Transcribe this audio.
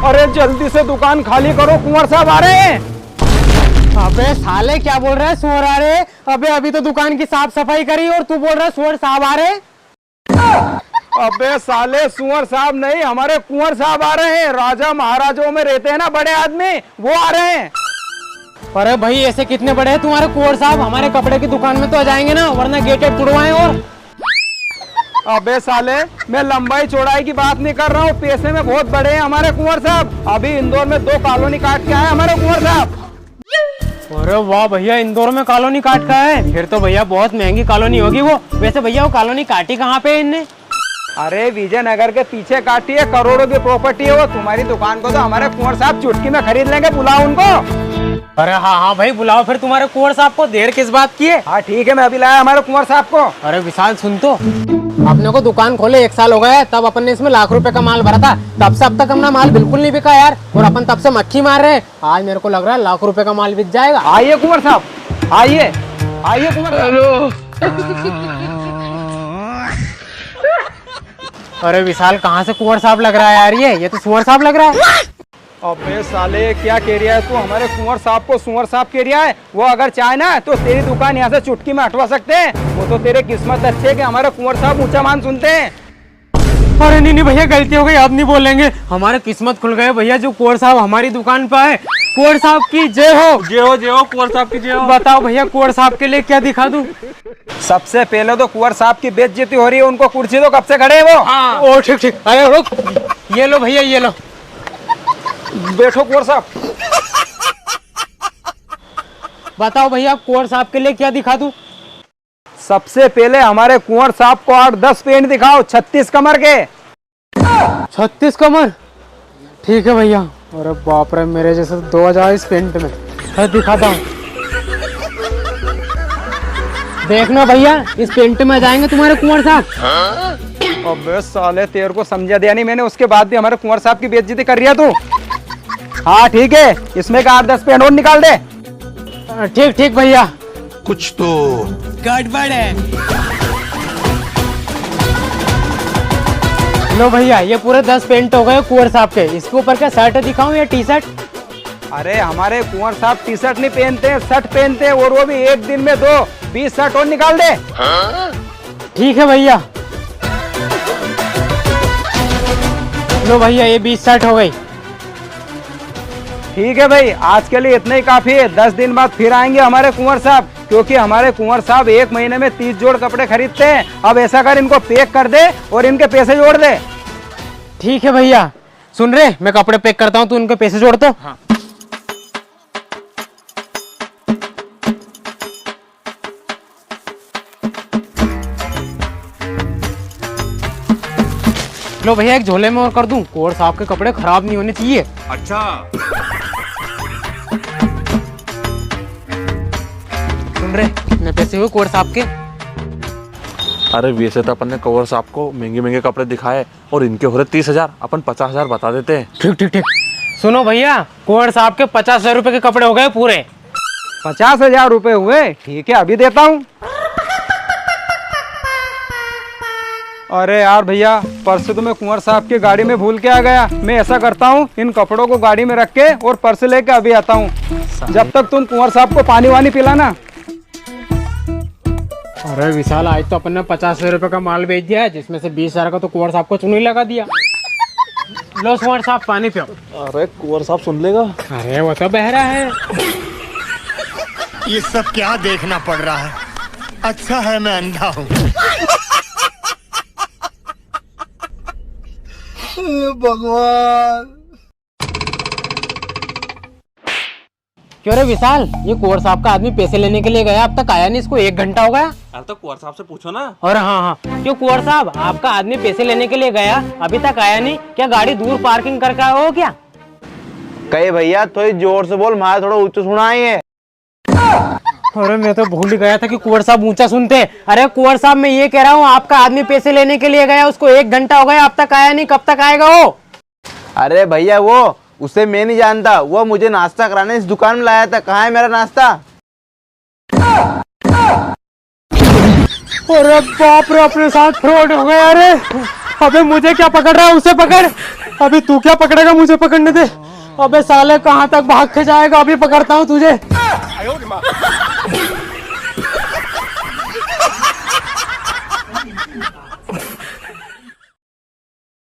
अरे जल्दी से दुकान खाली करो, कुंवर साहब आ रहे हैं। अबे साले क्या बोल रहा है, सुअर आ रहे? अबे अभी तो दुकान की साफ सफाई करी और तू बोल रहा है सुअर साहब आ रहे? अबे साले, सुअर साहब नहीं, हमारे कुंवर साहब आ रहे हैं। राजा महाराजों में रहते हैं ना बड़े आदमी, वो आ रहे हैं। अरे भाई ऐसे कितने बड़े हैं तुम्हारे कुंवर साहब? हमारे कपड़े की दुकान में तो आ जाएंगे ना, वरना गेटेड तुड़वाएं। और अबे साले, मैं लंबाई चौड़ाई की बात नहीं कर रहा हूँ, पैसे में बहुत बड़े हैं हमारे कुंवर साहब। अभी इंदौर में 2 कॉलोनी काट के आए हमारे कुंवर साहब। अरे वाह भैया, इंदौर में कॉलोनी काट का है? फिर तो भैया बहुत महंगी कॉलोनी होगी वो। वैसे भैया वो कॉलोनी काटी कहाँ पे इनने? अरे विजयनगर के पीछे काटी है, करोड़ों की प्रॉपर्टी है वो। तुम्हारी दुकान को तो हमारे कुंवर साहब चुटकी में खरीद लेंगे, बुलाओ उनको। अरे हाँ भाई बुलाओ फिर तुम्हारे कुंवर साहब को, देर किस बात की है? हाँ ठीक है, मैं अभी लाया हमारे कुंवर साहब को। अरे विशाल सुन तो, अपने को दुकान खोले 1 साल हो गया है, तब अपन ने इसमें लाख रुपए का माल भरा था। तब से अब तक अपना माल बिल्कुल नहीं बिका यार, और अपन तब से मक्खी मार रहे हैं। आज मेरे को लग रहा है लाख रुपए का माल बिक जाएगा। आइए कुंवर साहब, आइए आइए कुंवर साहब। अरे विशाल कहाँ से कुंवर साहब लग रहा है यार? ये तो सुअर साहब लग रहा है। अबे साले, क्या कह रहा है तू? हमारे कुंवर साहब को सुअर साहब कह रहा है? वो अगर चाहे ना तो तेरी दुकान यहाँ से चुटकी में हटवा सकते हैं। वो तो तेरे किस्मत अच्छे है कि हमारे कुंवर साहब ऊंचा मान सुनते हैं। अरे नहीं भैया, गलती हो गई, अब नहीं बोलेंगे। हमारे किस्मत खुल गए भैया, जो कुंवर साहब हमारी दुकान पे आए। कुंवर साहब की जय हो। जय हो, जय हो, कुंवर साहब की जय हो। बताओ भैया कुंवर साहब के लिए क्या दिखा दूं? सबसे पहले तो कुंवर साहब की बेइज्जती हो रही है, उनको कुर्सी दो, कब से खड़े हैं वो। ओ ठीक ठीक, अरे रुक, ये लो भैया, ये लो, बैठो कुंवर साहब। बताओ भैया कुंवर साहब के लिए क्या दिखा दूं? सबसे पहले हमारे कुंवर साहब को 8-10 पेंट दिखाओ, 36 कमर के। 36 कमर? ठीक है भैया। अरे बाप रे, मेरे जैसे 2000 इस पेंट में। अरे दिखाता हूँ, देखना भैया, इस पेंट में आ जाएंगे तुम्हारे कुंवर साहब। अबे साले, तेरे को समझा दिया नहीं मैंने, उसके बाद भी हमारे कुंवर साहब की बेइज्जती कर रही है तू। हाँ ठीक है, इसमें का 8-10 पेंट और निकाल दे। ठीक ठीक भैया। कुछ तो गड़बड़ है। लो भैया, ये पूरे 10 पेंट हो गए कुंवर साहब के। इसके ऊपर क्या शर्ट दिखाऊं या टी-शर्ट? अरे हमारे कुंवर साहब टी-शर्ट नहीं पहनते, शर्ट पहनते हैं, और वो भी एक दिन में 20 शर्ट और निकाल दे। ठीक है भैया। लो भैया, ये 20 शर्ट हो गई। ठीक है भाई, आज के लिए इतना ही काफी है। 10 दिन बाद फिर आएंगे हमारे कुंवर साहब, क्योंकि हमारे कुंवर साहब 1 महीने में 30 जोड़ कपड़े खरीदते हैं। अब ऐसा कर, इनको पैक कर दे और इनके पैसे जोड़ दे। ठीक है भैया। सुन रहे, मैं कपड़े पैक करता हूँ, तू इनके पैसे जोड़ दो। हाँ। लो भैया, एक झोले में और कर दूं, कुंवर साहब के कपड़े खराब नहीं होने चाहिए। अच्छा। सुन रहे, कितने पैसे हुए कुंवर साहब के? अरे वैसे तो अपन ने कुंवर साहब को महंगे महंगे कपड़े दिखाए और इनके हो रहे 30,000, अपन 50,000 बता देते हैं। ठीक ठीक ठीक। सुनो भैया, कुंवर साहब के 50,000 रुपए के कपड़े हो गए पूरे। 50,000 रुपए हुए? ठीक है, अभी देता हूँ। अरे यार भैया, पर्स तो मैं कुंवर साहब की गाड़ी में भूल के आ गया। मैं ऐसा करता हूँ, इन कपड़ों को गाड़ी में रख के और पर्स लेके अभी आता हूँ। जब तक तुम कुंवर साहब को पानी वानी पिलाना। अरे विशाल, आज तो अपन ने 50,000 रुपए का माल बेच दिया है, जिसमें से 20,000 का तो कुंवर साहब को चुनी लगा दिया। लो कुंवर साहब, पानी पियो। अरे कुंवर साहब सुन लेगा। अरे वो तो बहरा है। ये सब क्या देखना पड़ रहा है? अच्छा है मैं अंधा हूँ। भगवान। क्यों रे विशाल, ये कुंवर साहब का आदमी पैसे लेने के लिए गया, अब तक आया नहीं। इसको 1 घंटा हो गया। अरे तो कुंवर साहब से पूछो ना। और हाँ, क्यों कुंवर साहब, आपका आदमी पैसे लेने के लिए गया, अभी तक आया नहीं? क्या गाड़ी दूर पार्किंग करके आए हो क्या? कहे भैया, थोड़ी जोर से बोल, मारे थोड़ा ऊंचा सुनाई है। अरे मैं तो भूल ही गया था कि कुंवर साहब ऊंचा सुनते हैं। अरे कुंवर साहब, मैं ये कह रहा हूँ, आपका आदमी पैसे लेने के लिए गया, उसको 1 घंटा हो गया, अब तक आया नहीं। कब तक आएगा वो? अरे भैया, वो उसे मैं नहीं जानता, वो मुझे नाश्ता कराने इस दुकान में लाया था। कहाँ है मेरा नाश्ता? अरे बाप रे, अपने साथ फ्रॉड हो गया। अरे अबे मुझे क्या पकड़ रहा है, उसे पकड़। अभी तू क्या पकड़ेगा, मुझे पकड़ने दे। अबे साले कहाँ तक भाग के जाएगा, अभी पकड़ता हूँ तुझे।